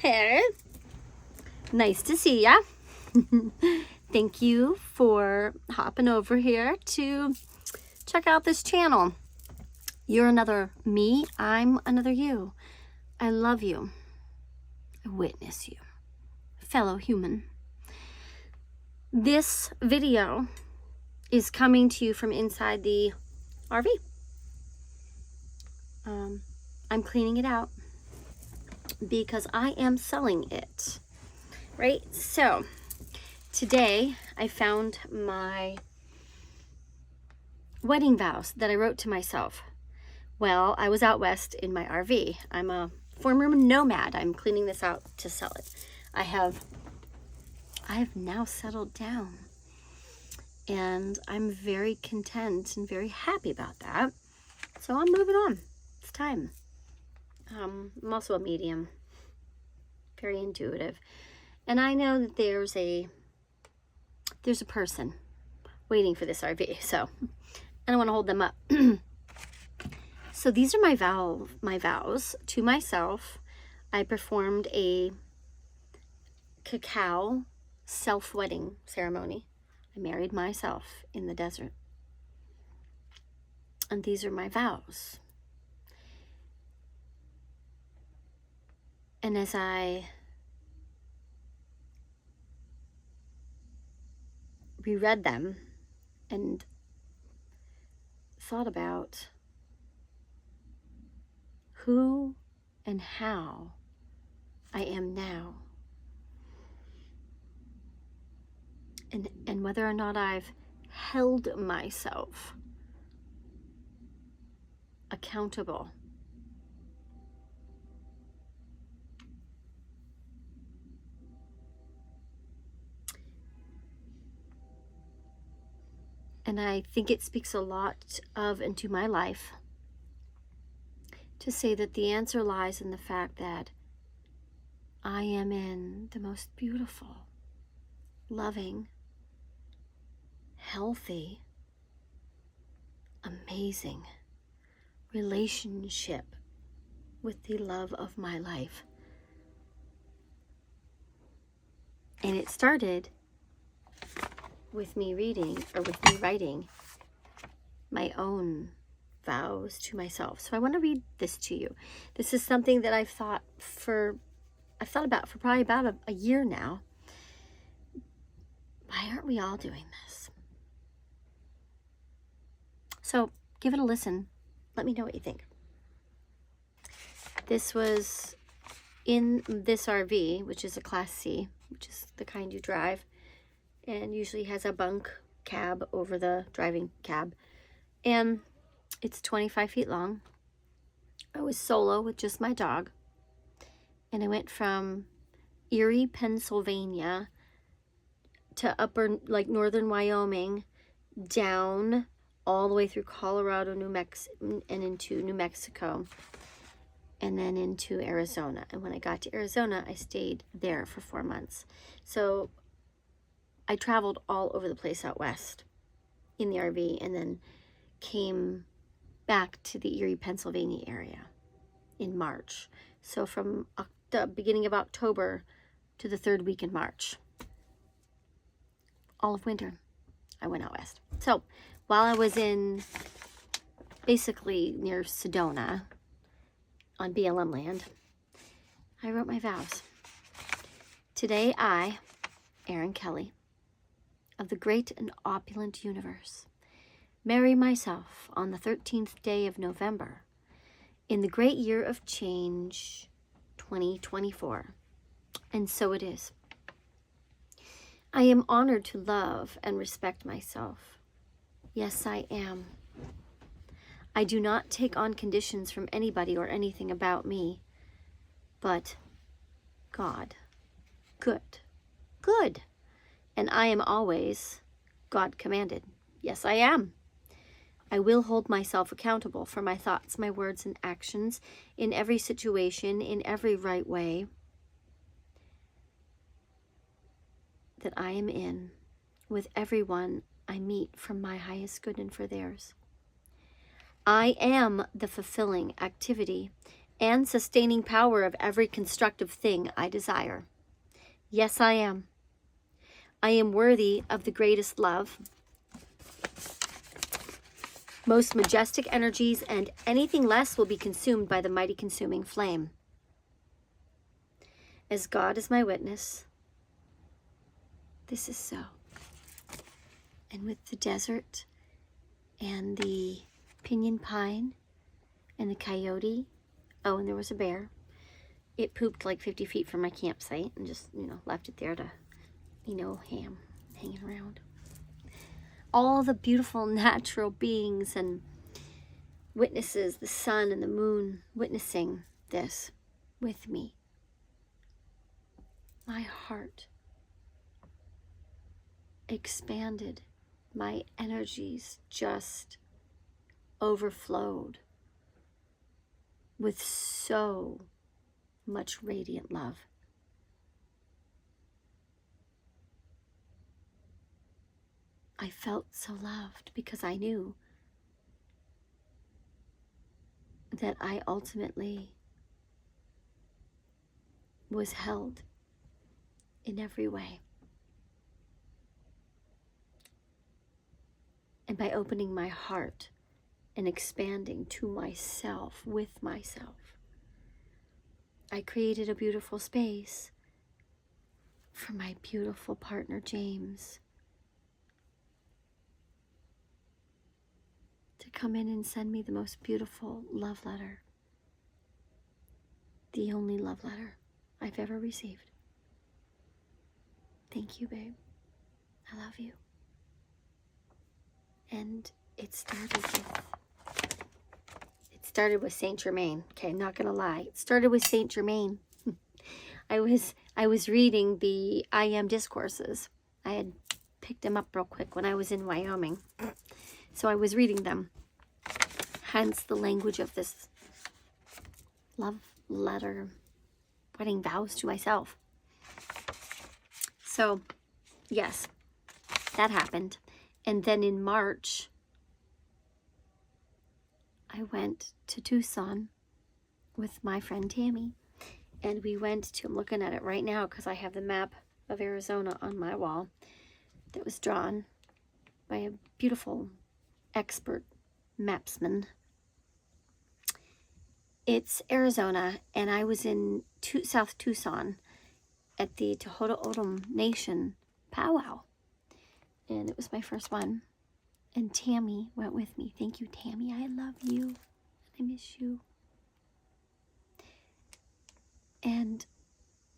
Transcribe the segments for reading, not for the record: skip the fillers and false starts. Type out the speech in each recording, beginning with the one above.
Hey, nice to see ya. Thank you for hopping over here to check out this channel. You're another me, I'm another you. I love you. I witness you. Fellow human. This video is coming to you from inside the RV. I'm cleaning it out because I am selling it, right? So today I found my wedding vows that I wrote to myself. Well, I was out west in my RV. I'm a former nomad. I'm cleaning this out to sell it. I have now settled down, and I'm very content and very happy about that. So I'm moving on. It's time. I'm also a medium, very intuitive, and I know that there's a person waiting for this RV, so I don't want to hold them up. So these are my vows to myself. I performed a cacao self-wedding ceremony. I married myself in the desert. And these are my vows. And as I reread them and thought about who and how I am now, and whether or not I've held myself accountable, and I think it speaks a lot of into my life to say that the answer lies in the fact that I am in the most beautiful, loving, healthy, amazing relationship with the love of my life. And it started with me writing my own vows to myself. So I want to read this to you. This is something that I've thought about for probably about a year now. Why aren't we all doing this? So give it a listen. Let me know what you think. This was in this RV, which is a Class C, which is the kind you drive, and usually has a bunk cab over the driving cab. And it's 25 feet long. I was solo with just my dog. And I went from Erie, Pennsylvania to northern Wyoming, down all the way through Colorado, New Mexico, and into New Mexico, and then into Arizona. And when I got to Arizona, I stayed there for 4 months. So I traveled all over the place out west in the RV, and then came back to the Erie, Pennsylvania area in March. So from the beginning of October to the 3rd week in March, all of winter, I went out west. So while I was in basically near Sedona on BLM land, I wrote my vows. Today I, Erin Kelly, of the great and opulent universe, marry myself on the 13th day of November in the great year of change 2024. And so it is. I am honored to love and respect myself. Yes, I am. I do not take on conditions from anybody or anything about me, but God. Good. And I am always God commanded. Yes, I am. I will hold myself accountable for my thoughts, my words, and actions in every situation, in every right way that I am in, with everyone I meet from my highest good and for theirs. I am the fulfilling activity and sustaining power of every constructive thing I desire. Yes, I am. I am worthy of the greatest love, most majestic energies, and anything less will be consumed by the mighty consuming flame. As God is my witness, this is so. And with the desert and the pinyon pine and the coyote, oh, and there was a bear. It pooped like 50 feet from my campsite and just, left it there to, hanging around. All the beautiful natural beings and witnesses, the sun and the moon, witnessing this with me. My heart expanded. My energies just overflowed with so much radiant love. I felt so loved because I knew that I ultimately was held in every way. And by opening my heart and expanding to myself, with myself, I created a beautiful space for my beautiful partner, James, to come in and send me the most beautiful love letter. The only love letter I've ever received. Thank you, babe. I love you. And it started with Saint Germain. Okay, I'm not gonna lie. It started with Saint Germain. I was reading the I Am discourses. I had picked them up real quick when I was in Wyoming. So I was reading them. Hence the language of this love letter, wedding vows to myself. So, yes, that happened. And then in March, I went to Tucson with my friend Tammy. And we went to, I'm looking at it right now because I have the map of Arizona on my wall that was drawn by a beautiful expert mapsman. It's Arizona, and I was in South Tucson at the Tohono O'odham Nation powwow. And it was my first one. And Tammy went with me. Thank you, Tammy. I love you. I miss you. And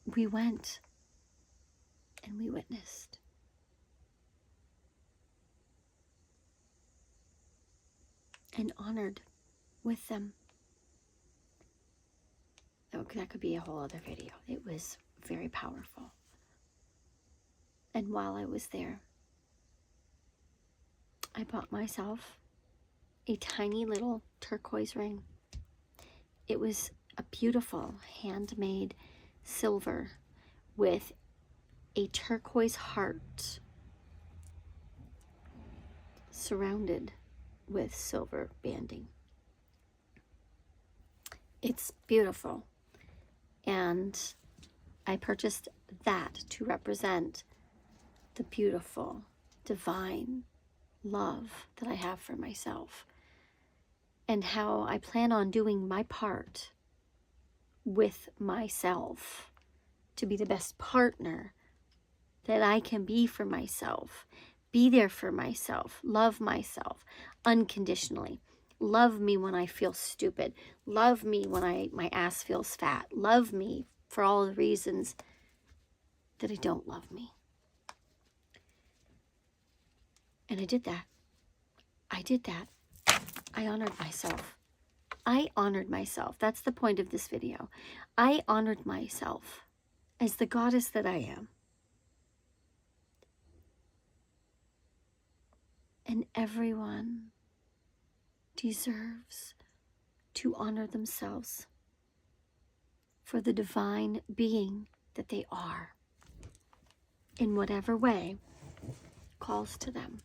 we went and we witnessed. And honored with them. Oh, that could be a whole other video. It was very powerful. And while I was there, I bought myself a tiny little turquoise ring. It was a beautiful handmade silver with a turquoise heart surrounded with silver banding. It's beautiful. And I purchased that to represent the beautiful, divine love that I have for myself, and how I plan on doing my part with myself to be the best partner that I can be for myself, be there for myself, love myself unconditionally, love me when I feel stupid, love me when my ass feels fat, love me for all the reasons that I don't love me. And I did that. I did that. I honored myself. I honored myself. That's the point of this video. I honored myself as the goddess that I am. And everyone deserves to honor themselves for the divine being that they are, in whatever way calls to them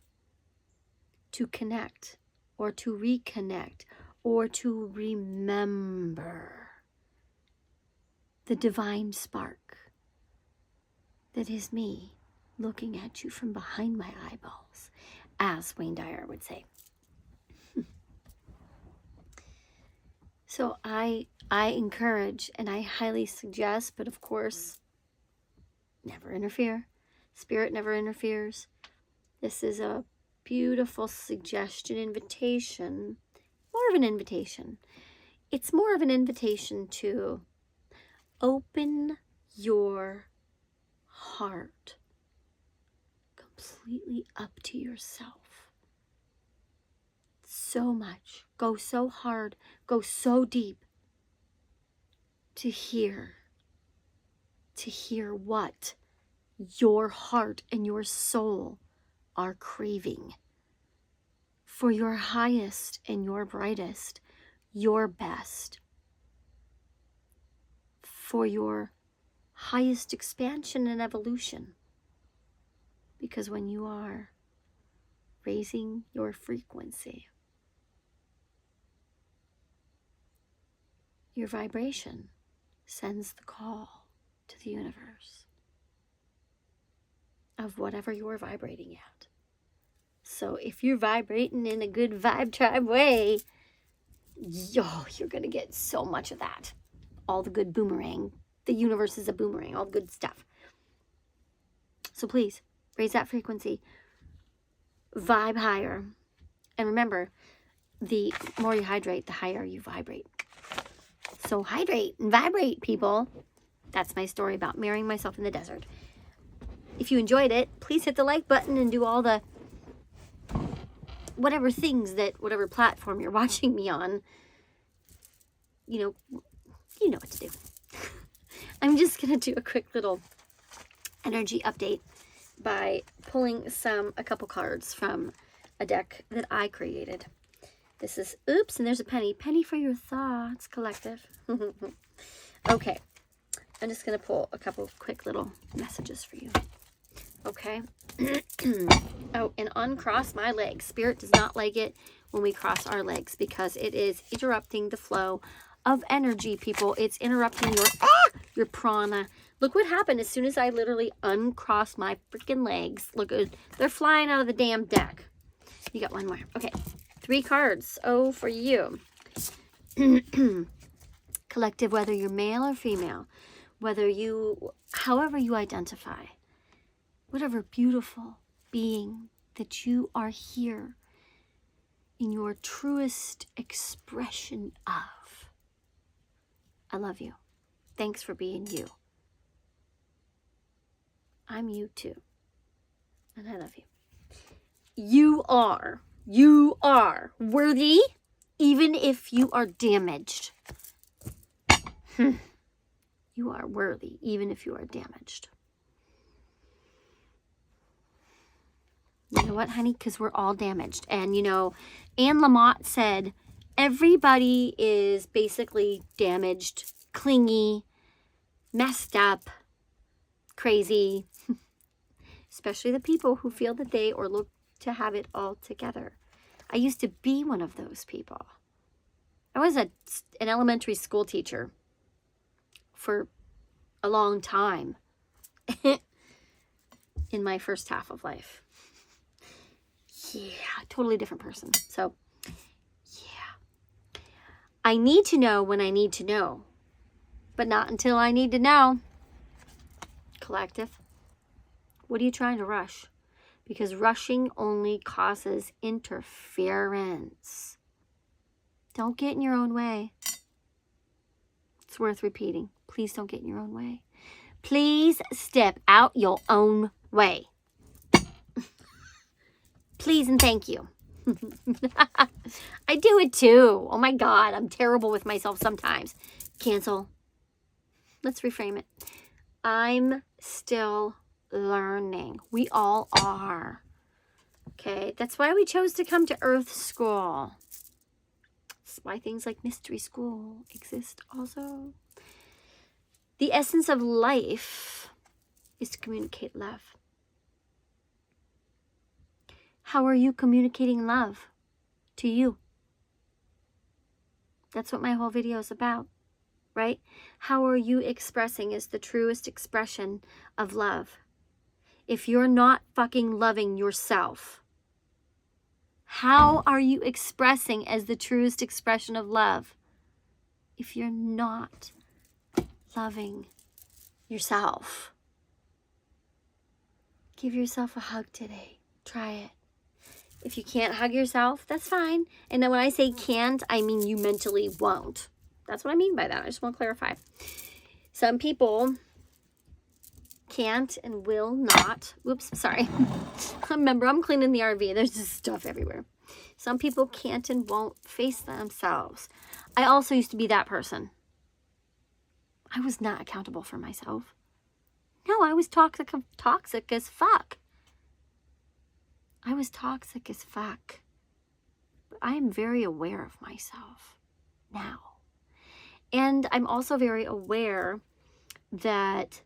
to connect or to reconnect or to remember the divine spark that is me looking at you from behind my eyeballs, as Wayne Dyer would say. So I encourage and I highly suggest, but of course, never interfere. Spirit never interferes. This is a beautiful suggestion, invitation, more of an invitation. It's more of an invitation to open your heart completely up to yourself. So much. Go so hard. Go so deep to hear what your heart and your soul are craving for your highest and your brightest, your best, for your highest expansion and evolution. Because when you are raising your frequency, your vibration sends the call to the universe of whatever you're vibrating at. So if you're vibrating in a good vibe tribe way, you're going to get so much of that. All the good boomerang. The universe is a boomerang, all good stuff. So please, raise that frequency. Vibe higher. And remember, the more you hydrate, the higher you vibrate. So hydrate and vibrate, people. That's my story about marrying myself in the desert. If you enjoyed it, please hit the like button and do all the whatever platform you're watching me on. You know what to do. I'm just going to do a quick little energy update by pulling a couple cards from a deck that I created. This is, oops, and there's a penny. Penny for your thoughts, collective. Okay. I'm just going to pull a couple of quick little messages for you. Okay. Oh, and uncross my legs. Spirit does not like it when we cross our legs because it is interrupting the flow of energy, people. It's interrupting your prana. Look what happened as soon as I literally uncrossed my freaking legs. Look, they're flying out of the damn deck. You got one more. Okay. 3 cards. Oh, for you. Collective, whether you're male or female, however you identify, whatever beautiful being that you are here in your truest expression of. I love you. Thanks for being you. I'm you too. And I love you. You are worthy even if you are damaged. You are worthy even if you are damaged. You know what, honey? Because we're all damaged. And, Anne Lamott said, everybody is basically damaged, clingy, messed up, crazy. Especially the people who feel that they or look to have it all together. I used to be one of those people. I was an elementary school teacher for a long time in my first half of life. Yeah, totally different person. So, yeah. I need to know when I need to know, but not until I need to know. Collective, what are you trying to rush? Because rushing only causes interference. Don't get in your own way. It's worth repeating. Please don't get in your own way. Please step out your own way. Please and thank you. I do it too. Oh my God, I'm terrible with myself sometimes. Cancel. Let's reframe it. I'm still learning. We all are. Okay, that's why we chose to come to Earth School. That's why things like Mystery School exist also. The essence of life is to communicate love. How are you communicating love to you? That's what my whole video is about. right? How are you expressing is the truest expression of love. If you're not fucking loving yourself, how are you expressing as the truest expression of love if you're not loving yourself? Give yourself a hug today. Try it. If you can't hug yourself, that's fine. And then when I say can't, I mean you mentally won't. That's what I mean by that. I just want to clarify. Some people can't and will not. Whoops, sorry. Remember, I'm cleaning the RV. There's just stuff everywhere. Some people can't and won't face themselves. I also used to be that person. I was not accountable for myself. No, I was toxic as fuck. I was toxic as fuck. But I am very aware of myself now. And I'm also very aware that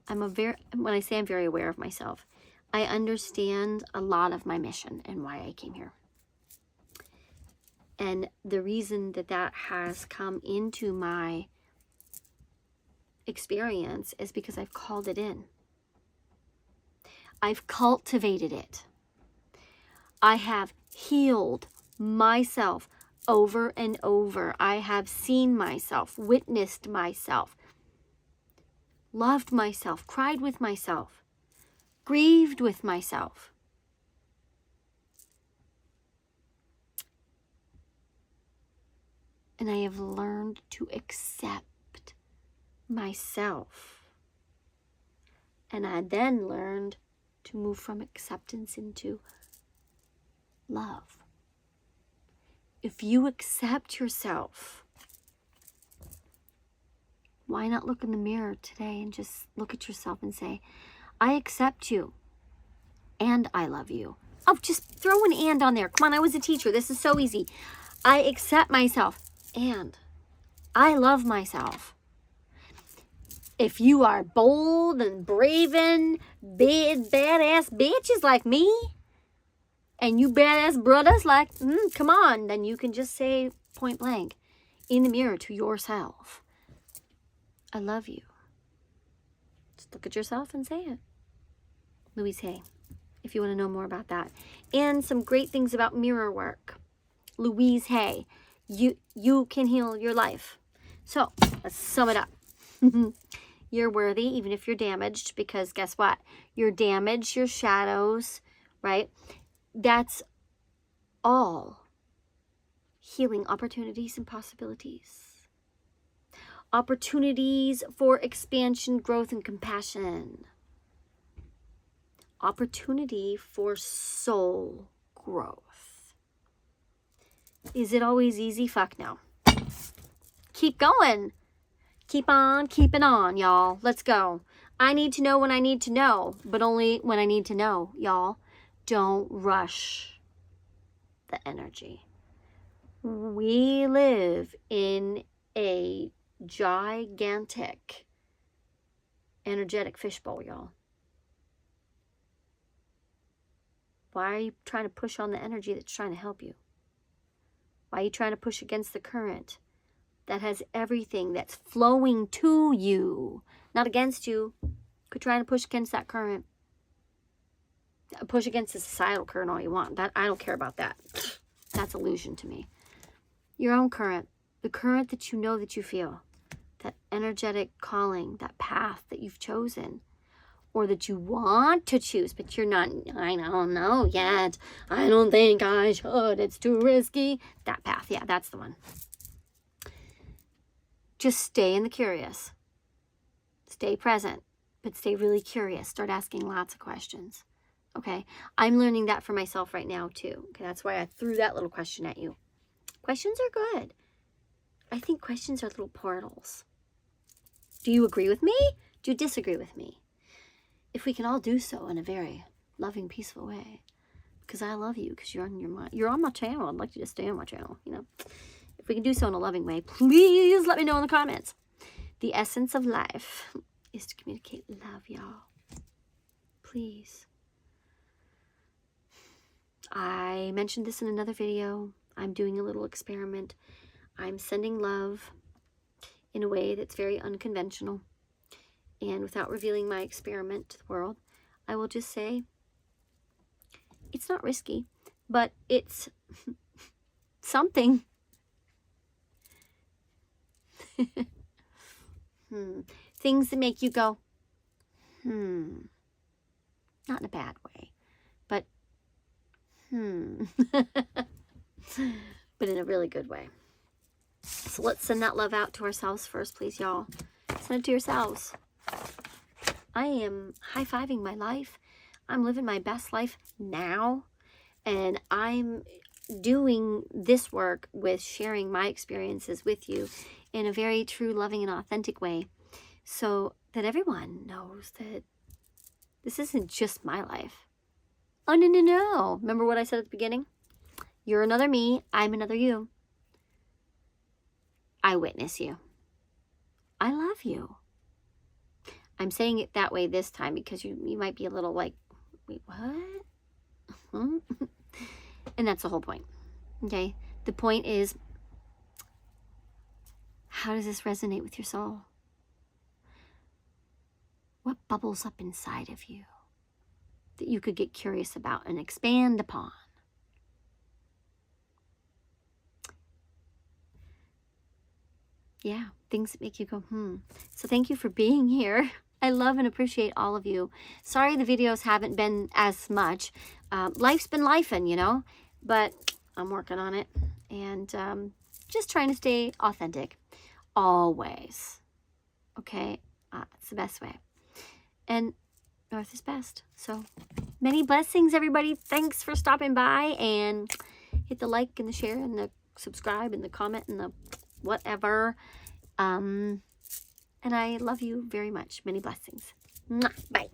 when I say I'm very aware of myself, I understand a lot of my mission and why I came here. And the reason that that has come into my experience is because I've called it in. I've cultivated it. I have healed myself over and over. I have seen myself, witnessed myself, loved myself, cried with myself, grieved with myself. And I have learned to accept myself. And I then learned to move from acceptance into love. If you accept yourself, why not look in the mirror today and just look at yourself and say, I accept you and I love you. Oh, just throw an and on there. Come on, I was a teacher. This is so easy. I accept myself and I love myself. If you are bold and brave and badass bitches like me, and you badass brothers like, come on, then you can just say point blank in the mirror to yourself, I love you. Just look at yourself and say it. Louise Hay, if you want to know more about that. And some great things about mirror work. Louise Hay, you can heal your life. So let's sum it up. You're worthy, even if you're damaged, because guess what? You're damaged, your shadows, right? That's all healing opportunities and possibilities. Opportunities for expansion, growth, and compassion. Opportunity for soul growth. Is it always easy? Fuck no. Keep going. Keep on keeping on, y'all. Let's go. I need to know when I need to know, but only when I need to know, y'all. Don't rush the energy. We live in a gigantic energetic fishbowl, y'all. Why are you trying to push on the energy that's trying to help you? Why are you trying to push against the current that has everything that's flowing to you, not against you? Quit trying to push against that current. Push against the societal current all you want. That I don't care about that. That's illusion to me. Your own current, the current that you know that you feel, that energetic calling, that path that you've chosen, or that you want to choose, but you're not, I don't know yet. I don't think I should. It's too risky. That path, yeah, that's the one. Just stay in the curious. Stay present, but stay really curious. Start asking lots of questions. Okay, I'm learning that for myself right now too. Okay, that's why I threw that little question at you. Questions are good. I think questions are little portals. Do you agree with me? Do you disagree with me? If we can all do so in a very loving, peaceful way, because I love you, because you're on my channel. I'd like you to stay on my channel. You know, if we can do so in a loving way, please let me know in the comments. The essence of life is to communicate love, y'all. Please. I mentioned this in another video. I'm doing a little experiment. I'm sending love in a way that's very unconventional. And without revealing my experiment to the world, I will just say it's not risky, but it's something. Things that make you go, not in a bad way, but but in a really good way. So let's send that love out to ourselves first, please, y'all. Send it to yourselves. I am high-fiving my life. I'm living my best life now, and I'm doing this work with sharing my experiences with you in a very true, loving, and authentic way, so that everyone knows that this isn't just my life. Oh, no, no, no. Remember what I said at the beginning? You're another me. I'm another you. I witness you. I love you. I'm saying it that way this time because you might be a little like, wait, what? And that's the whole point. Okay? The point is, how does this resonate with your soul? What bubbles up inside of you that you could get curious about and expand upon? Yeah, things that make you go, So thank you for being here. I love and appreciate all of you. Sorry the videos haven't been as much. Life's been lifing, you know, but I'm working on it. And just trying to stay authentic. Always. Okay? It's the best way. And North is best. So many blessings, everybody. Thanks for stopping by. And hit the like and the share and the subscribe and the comment and the whatever. And I love you very much. Many blessings. Mwah. Bye.